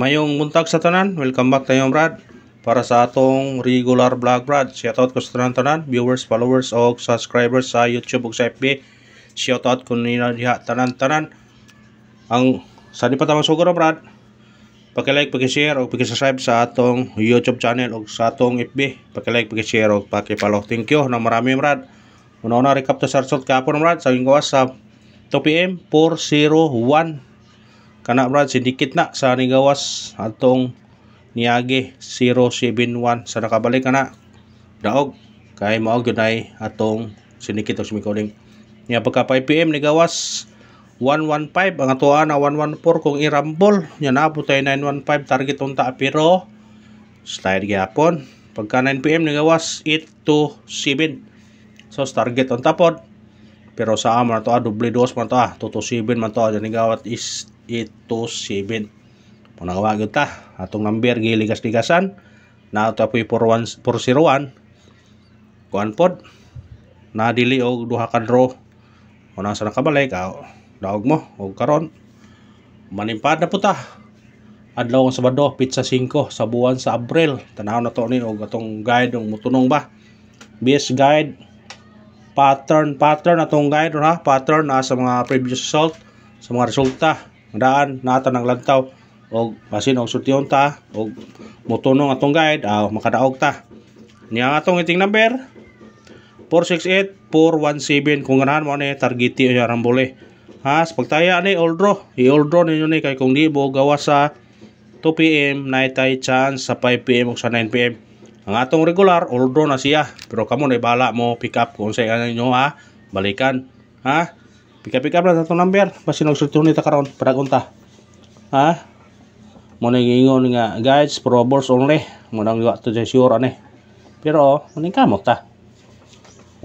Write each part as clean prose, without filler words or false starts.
Mayong buntag sa tanan, welcome back tayo brad. Para sa atong regular vlog brad, shoutout ko sa tanan, viewers, followers o subscribers sa YouTube ug sa FB. Shoutout ko nila diha tanan. Ang sa di pa ta masugod brad, paki-like, paki-share o paki-subscribe sa atong YouTube channel o sa atong FB. Paki-like, paki-share o paki-follow. Thank you na marami brad. Una recap to sa result kahapon brad, sa gawas sa 2 PM 401. Kana brad, sindikit na sa nigawas atong niage 071 sa nakabalik kana daog kay mao gyud ay atong sindikit og sumikoling nya pagka 5 PM nigawas 115 ang atoa na 114 kung irambol nya naabot tay 915 target unta pero slide gyapon pagka 9 PM nigawas 827 so target unta pod pero sa amon to doble dos man to 227 man to ni gawat is 827 kung nakawag yun ta atong number giligas-ligasan na ito apoy 401 kuan pod na dili og duha ka draw kung nasa nakabalik daog mo og karon manimpad na po ta adlaw ang Sabado pizza 5 sa buwan sa Abril tanaw na to ni og atong guide og mutunong ba base guide pattern atong guide ha pattern na sa mga previous result sa mga resulta daan nata ng lantaw og basin og sultiyon ta og mutunong atong guide makadaog ta niya atong iting number 468417 kung ganahan mo ni targeti o rambole ha sa pagtaya ni all draw i-all draw ninyo ni kay kung di mo gawas sa 2 PM na tay chance sa 5 PM o sa 9 PM ang atong regular all draw na siya pero kamo na bala mo pick up kung sa inyo ha balikan ha pick up na itong number basin og sultiyon nita karon padagon ta ha mo nang ingon nga guys pro balls only mo nang wa to sure ani pero maningkamot ta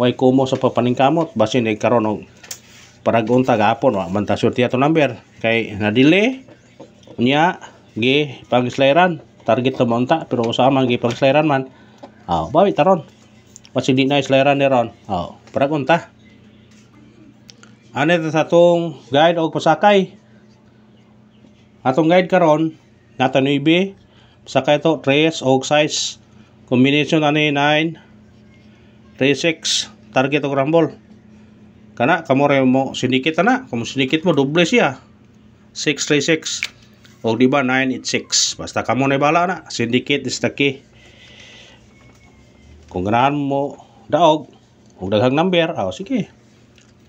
way kumo sa papaningkamot basin ay karon og padagon ta gapon wa man ta sure atong number kay na delay nya gi pang-slayran target to monta pero usama gi pang-slayran man bawi taron basin di na slayran ni ron padagon ta ano sa atong guide o pasakay atong guide karon nata 9 pasakay to 3 og size combination ani 9 36 target og rumble kana kamo re mo sindikit na kamo sindikit mo doble siya 636 og di ba 986 basta kamo na bala na sindikit is the key kung ganahan mo daog og daghang number sige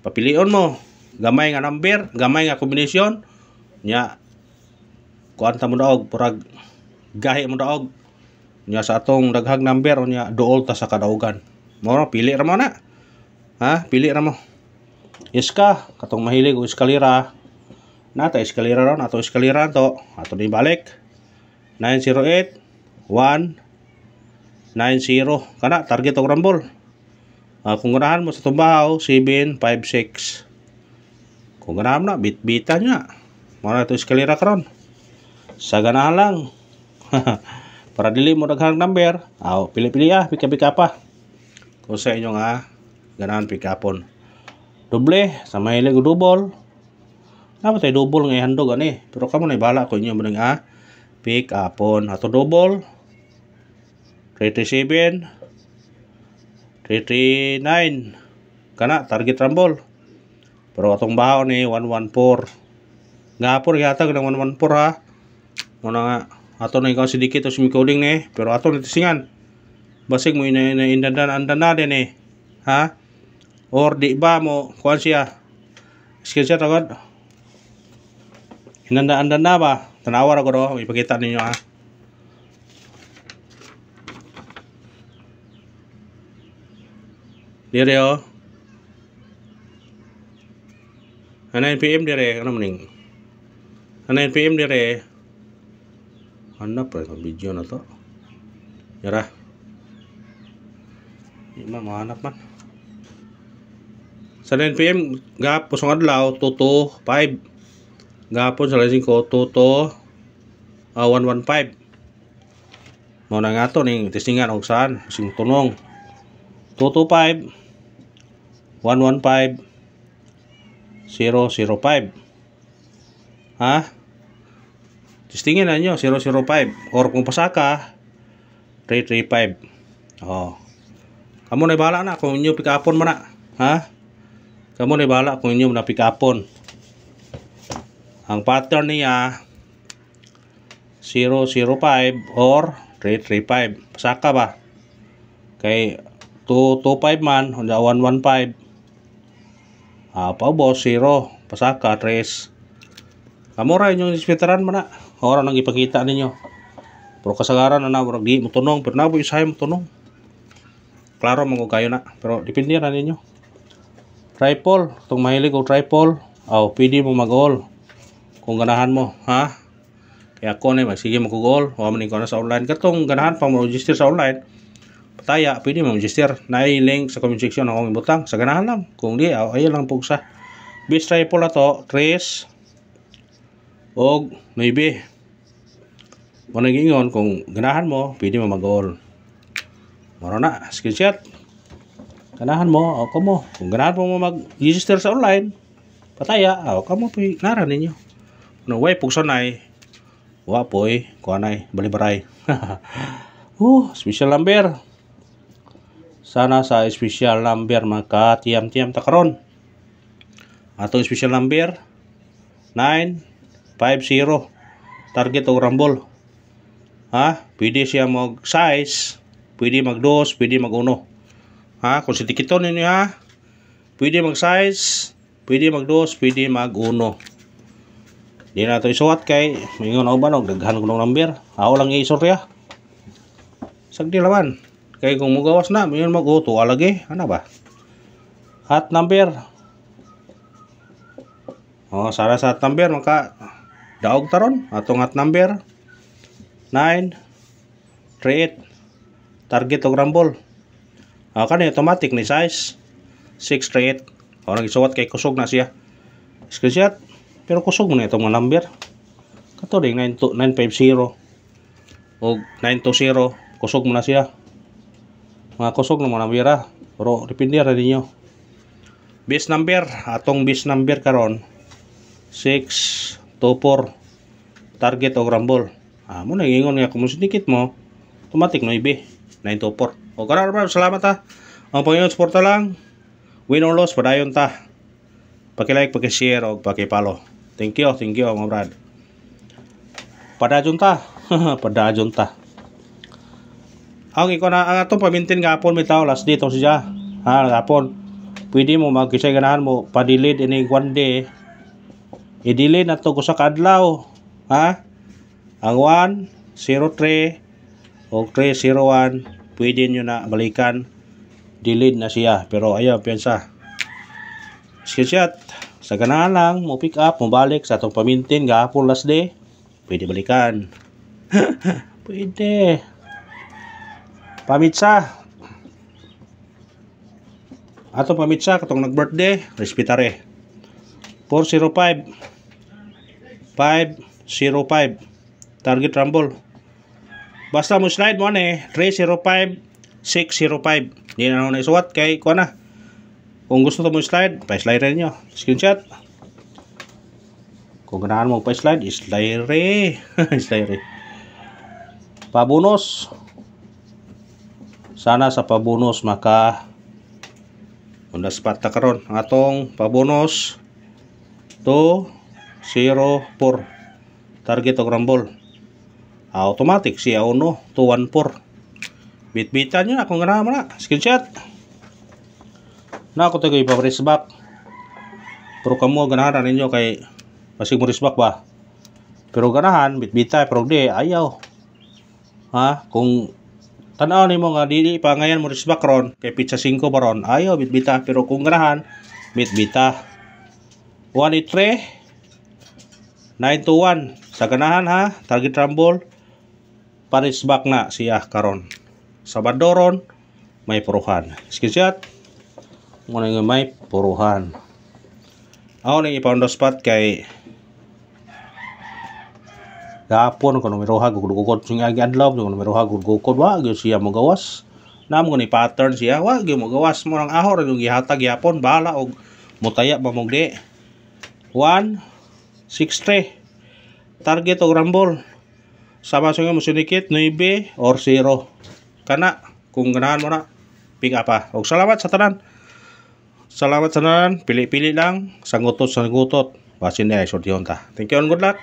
papilion mo gamay nga number gamay nga kombinasyon nya kuan ta mo daog purag gahi mo daog nya sa atong daghang number nya duol ta sa kadaugan mo pili ra mo na pili ra mo iska katong mahilig og eskalera nata eskalera ron ato eskalera to ato ni balik 908 190 kana target og rumble kung ganahan mo sa tumbaw 756 kung ganahan na bit-bitan nya muna ito eskalera karon sa ganahan lang para dili mo daghang number pili-pili pika-pika pa kung sa inyo nga ganahan pikapon doble sa mahilig o double naman tayo double nga handog ani pero kamo na ibala ko inyo mo nga pikapon ato double 37 339 kana target rumble pero atong bahaw ni 114 gapon yata ng 114 ha muna nga ato na ikaw sidikit o sumikoling ni pero ato na tisingan basig mo indandan na din ha or di ba mo kuhan siya screenshot agad indandan na ba tanawar ako do ipakita ninyo ha dire 9 PM dire ano maning 9 PM dire hanap pa ang video na to yara di mahanap man sa 9 PM gapon sa adlaw 2 to 5 gapon sa lasing ko 2 to 115 mo na nga to ning tisingan og saan sing tunong 225 115 005 ha Testingin na nyo 005 or kung pasaka 335. Kamu na bahala na kung inyo pikapon man na. Ha? Kamu na bahala kung inyo na pikapon. Ang pattern niya 005 or 335. Pasaka ba? Kay 225 man, 115. Paubos 0, pasaka 3. Kamura inyong veteran man na. Ora nang ipakita ninyo. Pero kasagaran na murag di mo tunong, pero na po isahay mo tunong. Klaro man ko kayo na, pero depende na ninyo. Tripod, itong mahilig o tripod, pwede mo mag-all. Kung ganahan mo, ha? Kaya ako na, magsige mo kugol, manin ko na sa online. Katong ganahan pa mo register sa online, pataya, pwede mo register. Na-link sa comment section akong ibutang. Sa ganahan lang. Kung di, ayaw lang po sa. Base tripod na to, 3 o 9. Kung nag-ingon, kung ganahan mo, pwede mo mag-all. Maro na, screenshot. Ganahan mo, ako mo. Kung ganahan mo mag-register sa online, pataya, ako mo po naran ninyo. No way, pugsanay. Wapoy, kuanay, balibaray. Special number. Sana sa special number maka-tiyam-tiyam ta karon. Atong special number 950. Target o rumble. Ha? Pwede siya mag-size, pwede mag-2, pwede mag-1. Ha? Kung sitikiton ninyo ha, pwede mag-size, pwede mag-2, pwede mag-1. Di na ito isuwat kay mingon ako ba daghan ko ng number. Ako lang isorya. Sagdi laman. Kay kung magawas na, mingon mag-auto lagi. Ano ba? Hot number. Sana sa hot number maka daog taron. Atong hot number 938. Target o rumble. Kani automatic ni size 638. Nang isuwat kay kusog na siya. Screenshot. Pero kusog mo na itong mga number. Kato rin 950 o 920. Kusog mo na siya. Mga kusog ng mga number. Pero depende rin ninyo. Base number. Atong base number karon 624. Target o rumble. Muna ingon nga kung sinikit mo, automatic 9 924. O karon bro, salamat ha. Ang Panginoon suporta lang. Win or loss, padayon ta. Paki-like, paki-share o paki-follow. Thank you mga brad. Padayon ta. Padayon ta. Ang iko na ang atong pamintin gapon bitaw last day tong siya. Gapon. Pwede mo magkisay ganahan mo pa-delete ini one day. I-delete na to ko sa kadlaw. Ha? Ang 103 o 301 pwede nyo na balikan. Delete na siya. Pero ayaw piyansa. Screenshot. Sa ganahan lang, mo pick up, mo balik sa atong pamintin, gahapon last day, pwede balikan. Pwede. Pamitsa. Atong pamitsa, katong nag-birthday, respetare. 405. 505. Target rumble. Basta mo slide mo 305, 605. Hindi na ako naisuwat kay kuha na. Kung gusto mo slide, pa-slide rin nyo. Screenshot. Kung ganahan mo pa-slide, slide rin. Slide rin. Pabonus. Sana sa pabonus maka on the spot ta karon. Atong pabonus 204. Target o rumble. Automatic siya 1 214. Bit-bitan nyo na kung ganahan mo na. Screenshot. Na ako tayo ipa-press back. Pero kamo ganahan ninyo kay masig mo press back ba. Pero ganahan bitbita pero di ayaw. Ha, kung tanaw nimo nga dili pa ngayon mo press back ron kay pizza 5 pa ron, ayaw bitbita pero kung ganahan bitbita. 183 921 sa ganahan ha, target rumble paris back na siya karon. Sabado ron may puruhan. Screenshot. Muna nga may puruhan. Ako nang ipa on the spot kay gapon ko numero ha gugod sing agi adlaw ko numero ha gugod wa gyud siya mogawas. Namo ni pattern siya wa gyud mogawas mo nang ahor yung gihatag yapon bahala og mutaya ba mong di. 163 target o rumble. Sama sa nga mo sinikit 9 or 0. Kana kung ganahan mo na pick up pa. Og salamat sa tanan. Salamat sa tanan. Pili-pili lang sangutot. Basin na isultihon ta. Thank you and good luck.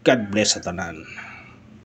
God bless sa tanan.